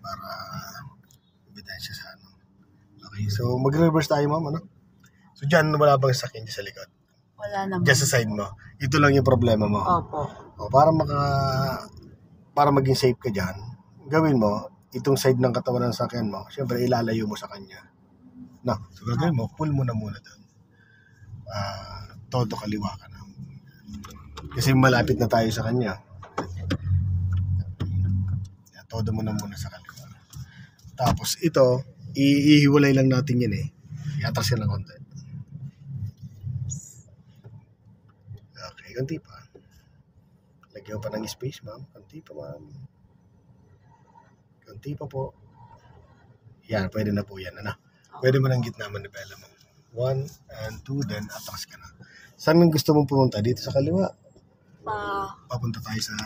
para ebidensya sa ano. Okay, so magre-reverse tayo, ma'am, ano? So dyan, wala bang sakyan dyan sa likod? Wala naman. Dyan sa side mo. Ito lang yung problema mo. Opo. O, para maging safe ka dyan, gawin mo, itong side ng katawan ng sakyan mo, syempre ilalayo mo sa kanya. No, so gagawin mo, pull mo na muna doon. Todo kaliwa ka na. Kasi malapit na tayo sa kanya. Todo mo na muna sa kaliwa. Tapos ito, ihiwalay lang natin yan eh. Iatras ka ng konti. Okay, konti pa. Lagyan pa ng space, ma'am. Konti pa, ma'am. Konti pa po. Yan, pwede na po yan. Ano? Pwede mo ng gitna manibela mo. 1 and 2, then atras ka na. Saan gusto mong pumunta? Dito sa kaliwa? Papunta tayo sa...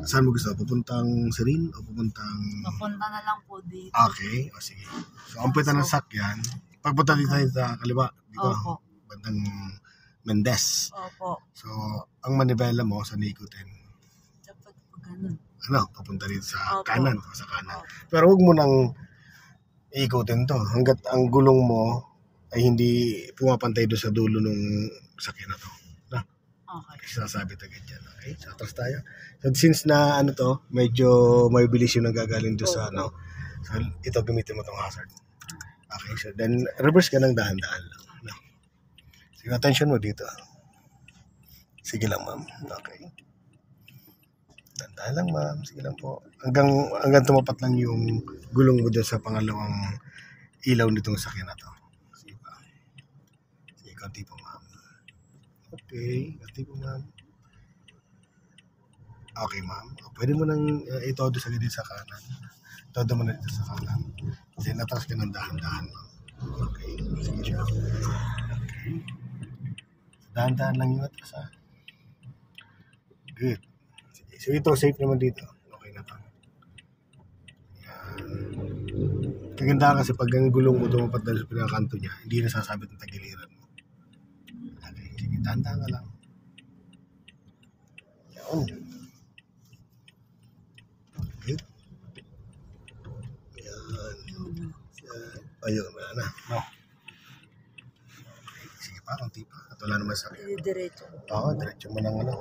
Saan mo gusto? Papuntang Serene o papuntang... Papunta na lang po dito. Okay, o sige. So, ang pwede ng sakyan, pagpunta dito tayo sa kaliwa. Dito, Opo. bandang Mendez. Opo. So, ang manibela mo, saan ikutin? Dapat po ganun. Ano, papunta dito sa Opo. kanan. Sa kanan. Opo. Pero huwag mo nang ikutin to. Hanggat ang gulong mo ay hindi pumapantay doon sa dulo ng sakyan na to. Na? Okay. Sasabit agad dyan. Okay, so atras tayo. So since na ano to, medyo may bilis yung nagagaling doon sa ano. So ito, gamitin mo tong hazard. Okay, so then reverse ka ng dahan-dahan lang. No? Sige, attention mo dito. Sige lang, ma'am. Okay. Dahan-dahan lang, ma'am. Sige lang po. Hanggang tumapat lang yung gulong mo doon sa pangalawang ilaw nitong sakyan na to. Sige pa. Sige, konti po, ma'am. Okay, konti po, ma'am. Okay, ma'am. Pwede mo nang itodo sa dito sa kanan. Todo mo na dito sa kanan. Then, atras ka ng dahan-dahan, ma'am. Okay. Sige siya. Okay. Dahan-dahan lang yung atras, ha. Good. Sige. So, ito, safe naman dito. Okay na to. Yan. Kaganda kasi pag ang gulong mo tumapat dahil sa pinakakanto niya, hindi nasasabit ng tagiliran mo. Okay. Sige, dahan-dahan ka lang. Yan. Good. Yan. Ayun, wala na. No. Okay, sige pa, konti pa. At wala naman sakit. Diretso. Oo, diretso mo ng ano.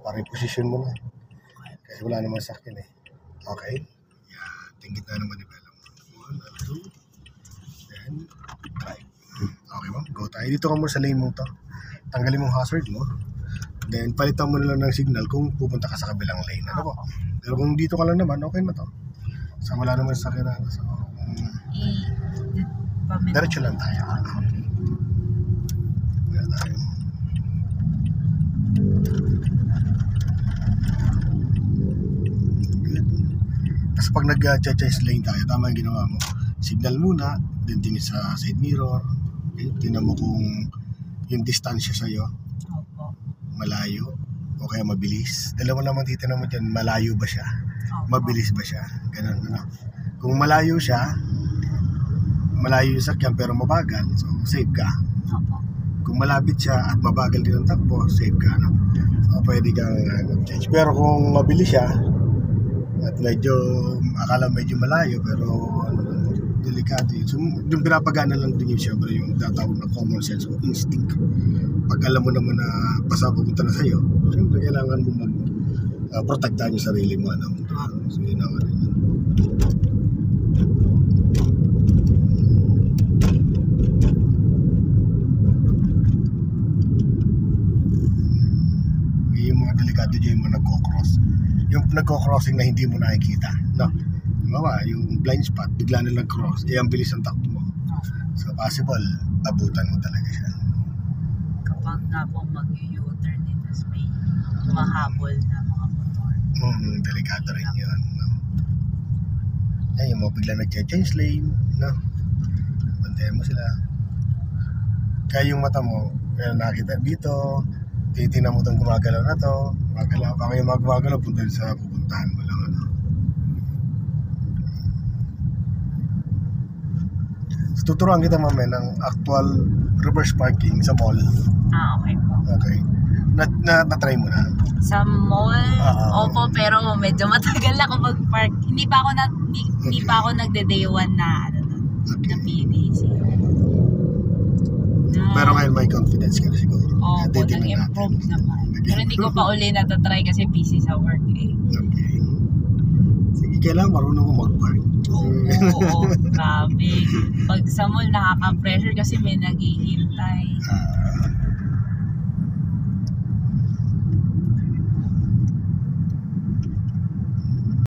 Para i-position mo na. Kasi wala naman sakit eh. Okay. Yan. Tingit na naman i-bella mo. 1 and 2. Then, drive. Okay ma'am, go tayo. Dito ka muna sa lane mo to. Tanggalin mo hazard mo. Then, palitan mo na lang ng signal kung pupunta ka sa kabilang lane. Ano po? Pero kung dito ka lang naman, okay na to. So, wala naman sakit na. So, diretso lang tayo. Wala tayo. Good. Tapos pag nag-change lane tayo, tama yung ginawa mo. Signal muna, then tingin sa side mirror. Okay? Tingnan mo kung yung distansya sa'yo, Opo. malayo o kaya mabilis. Dalawa naman titignan mo dyan, malayo ba siya? Mabilis ba siya? Ganun, ano? Kung malayo siya, malayo yung sakyan pero mabagal, so safe ka. Opo. Kung malapit siya at mabagal din ang takbo, safe ka, no? So pwede kang change. Pero kung mabilis siya at medyo, akala medyo malayo pero ano, delikado yun. So yung pinapagana lang din yun siyempre yung tatawag na common sense o instinct. Pag alam mo naman na basta pupunta na sa'yo, siyempre kailangan mo protektahan yung sarili mo, ano? So yun ang ano yun. Yung mga delikado dyan yung mga nagko-cross. Yung nagko-crossing na hindi mo nakikita, no? Yung blind spot, bigla na lang cross, ang bilis ng takbo mo. So possible, abutan mo talaga siya. Kapag nga po mag-u-turn din, tapos may mahabol na mga motor. Delikado rin yun, no? Ay, yung mga bigla nag-change lane, no? Bantayan mo sila. Kaya yung mata mo, kaya nakita dito, titignan mo itong gumagalaw na to, gumagalaw, baka yung mga gumagalaw, punta sa pupuntahan mo lang, ano? So, tuturuan kita mamaya ng actual reverse parking sa mall. Okay po. Okay. Na-try mo na? Sa mall, Oo. opo, pero medyo matagal ako mag-park. Hindi pa ako nagde-day one na na PDC. Pero ngayon may confidence ka na siguro. Opo, Titingnan nag-improve natin. naman. Pero hindi ko pa uli natatry kasi busy sa work eh. Okay. Sige, kailangan marunong ko mag-park. Oo, grabe. Pag sa mall, nakaka-pressure kasi may naghihintay.